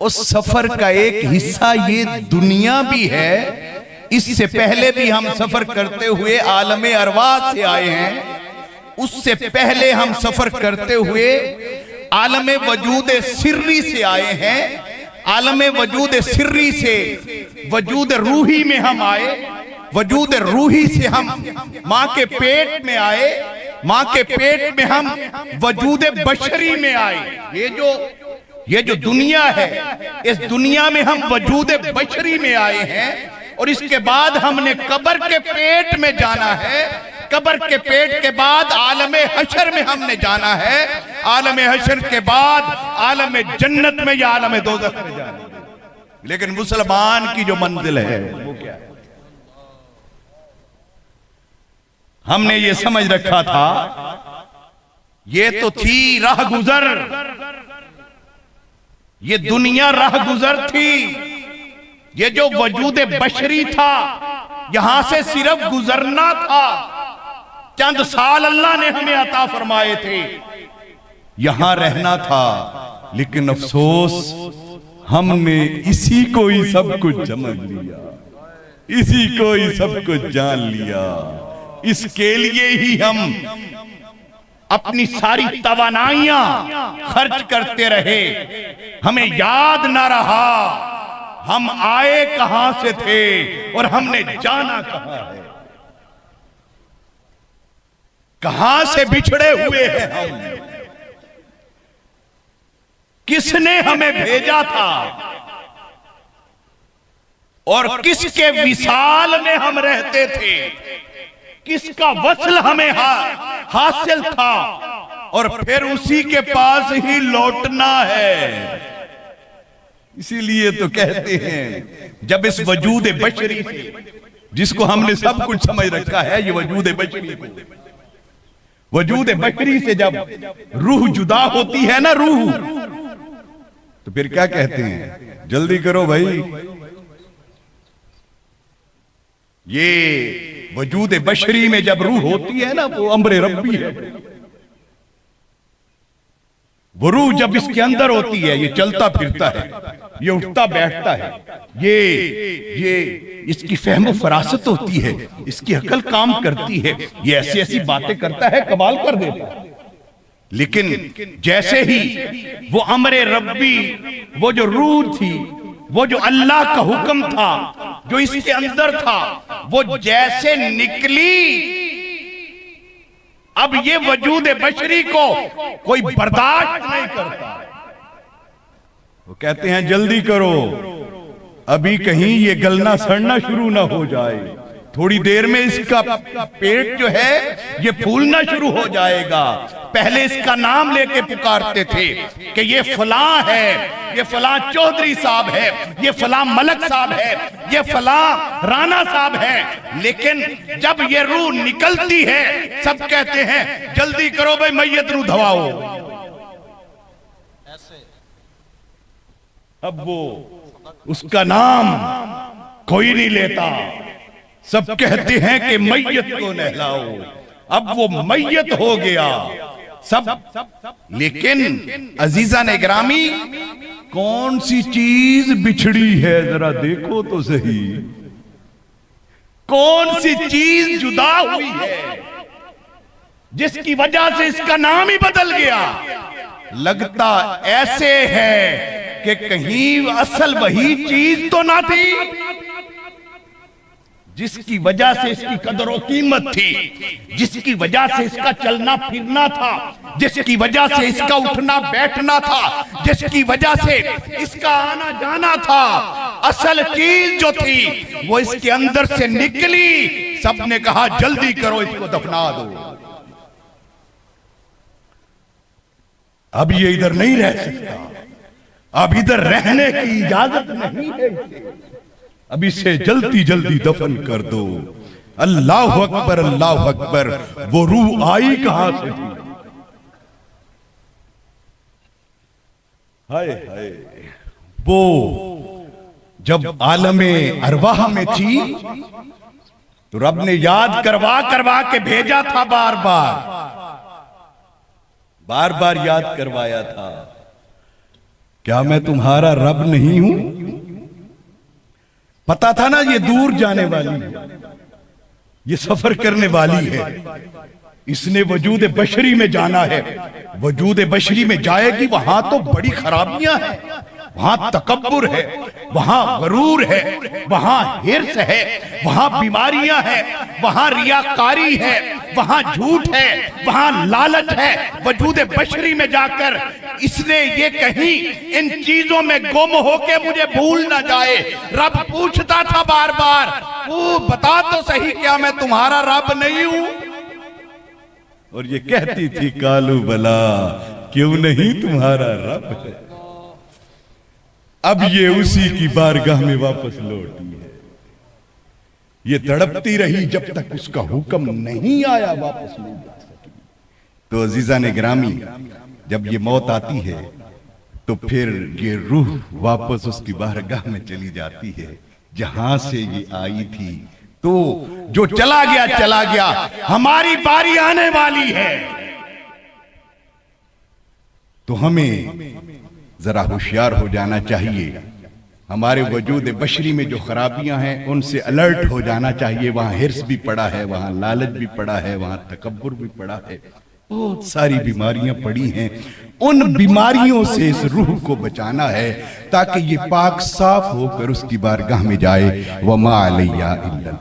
उस सफर का एक हिस्सा ये दुनिया भी है। इससे पहले भी हम सफर करते हुए आलम अरवाह से आए हैं, उससे पहले हम सफर करते हुए आलम वजूद सिर्री से आए हैं। आलम वजूद सिर्री से वजूद रूही में हम आए, वजूद रूही से हम माँ के पेट में आए, माँ के पेट में हम वजूद बशरी में आए। ये जो दुनिया है, इस दुनिया में हम वजूद बशरी में आए हैं और इसके बाद हमने कब्र के पेट में जाना है। कब्र के पेट के बाद आलम हशर में हमने जाना है। आलम हशर के बाद आलम जन्नत में या आलम दोज़ख में जाना है। लेकिन मुसलमान की जो मंजिल है वो क्या है? हमने ये समझ रखा था ये तो थी राह गुजर, ये दुनिया राह गुजर थी। ये जो वजूद बशरी था यहां से सिर्फ गुजरना था। चंद साल अल्लाह ने हमें अता फरमाए थे, यहां रहना था। लेकिन अफसोस हमने इसी को ही सब कुछ समझ लिया, इसी को ही सब कुछ जान लिया। इसके लिए ही हम अपनी सारी तवानाइयां खर्च करते रहे। हमें याद ना रहा हम आए कहां से थे और हमने जाना कहां है। कहां से बिछड़े हुए हैं हम, किसने हमें भेजा था और किसके विसाल में हम रहते थे, किसका वस्ल हमें हासिल था और फिर उसी के पास ही लौटना है। इसीलिए तो कहते हैं जब इस वजूद बशरी से, जिसको हमने सब कुछ समझ रखा है, ये वजूद बशरी को, वजूद बशरी से जब रूह जुदा होती है ना, रूह, तो फिर क्या कहते हैं? जल्दी करो भाई, ये वजूद बशरी में जब रूह होती है ना, वो अम्र रब्बी है। वो रूह जब इसके अंदर होती है, ये चलता फिरता है, ये उठता बैठता है, ये इसकी फहम फरासत होती है, इसकी अकल काम करती है, ये ऐसी ऐसी बातें करता है, कमाल कर देता है। लेकिन जैसे ही वो अम्र रब्बी, वो जो रूह थी, वो जो अल्लाह का हुक्म था जो इसके अंदर था, वो जैसे निकली, अब ये वजूद बशरी को कोई बर्दाश्त नहीं करता। वो कहते हैं जल्दी करो, अभी कहीं ये गलना सड़ना शुरू ना हो जाए, थोड़ी देर में इसका पेट जो है ये फूलना शुरू हो जाएगा। पहले इसका नाम लेके पुकारते थे कि ये फलां है, ये फलां चौधरी साहब है, ये फलां मलक साहब है, ये फलां राणा साहब है। लेकिन जब ये रूह निकलती है, सब कहते हैं जल्दी करो भाई, मैयत रूह धवाओ। अब वो उसका नाम कोई नहीं लेता, सब कहते हैं कि मैयत को नहलाओ। अब वो मैयत हो गया सब। लेकिन अजीजा ने गिरामी, कौन सी चीज बिछड़ी है जरा देखो तो सही, कौन सी चीज जुदा हुई है जिसकी वजह से इसका नाम ही बदल गया। लगता ऐसे है कि कहीं असल वही चीज तो ना थी जिसकी वजह से इसकी कदर और कीमत थी, जिसकी वजह से इसका चलना फिरना था, जिसकी वजह से इसका उठना बैठना था, जिसकी वजह से इसका आना जाना था। असल चीज जो थी वो इसके अंदर से निकली। सबने कहा जल्दी करो, इसको दफना दो, अब ये इधर नहीं रह सकता, अब इधर रहने की इजाजत नहीं है, अब इसे जल्दी जल्दी दफन कर दो। अल्लाह अकबर, अल्लाह अकबर। वो रूह आई कहां से थी? हाय हाय, वो जब आलमे अरवाह में थी तो रब ने याद करवा करवा के भेजा था, बार बार याद करवाया था। क्या मैं तुम्हारा रब नहीं हूं? पता था ना ये दूर जाने वाली है, ये सफर करने वाली है, इसने वजूद बशरी में जाना है। वजूद बशरी में जाएगी, वहां तो बड़ी खराबियां हैं, वहां तकब्बुर है, वहां गरूर है, वहां हिर्स है, वहां बीमारियां हैं, वहां रियाकारी है, वहां झूठ है, वहां लालच है। वजूद बशरी में जाकर इसने ये कहीं इन चीजों में गुम होके मुझे भूल ना जाए। रब पूछता था बार बार, वो बता तो सही क्या मैं तुम्हारा रब नहीं हूं? और ये कहती थी कालू बला, क्यों नहीं तुम्हारा रब है। अब ये उसी की बारगाह में वापस लौटी है। ये तड़पती रही जब तक उसका हुक्म नहीं आया, वापस नहीं जा सकी। तो अजीजा ने ग्रामी, जब ये मौत आती है तो फिर ये रूह वापस उसकी बारगाह में चली जाती है जहां से ये आई थी। तो जो चला गया चला गया, हमारी बारी आने वाली है। तो हमें जरा होशियार हो जाना चाहिए। हमारे वजूद बशरी में जो खराबियां हैं उनसे अलर्ट हो जाना चाहिए। वहां हिर्स भी पड़ा है, वहां लालच भी पड़ा है, वहां तकब्बुर भी पड़ा है, बहुत सारी बीमारियां पड़ी हैं। उन बीमारियों से इस रूह को बचाना है ताकि ये पाक साफ होकर उसकी बारगाह में जाए। वमा अलैया इल्लल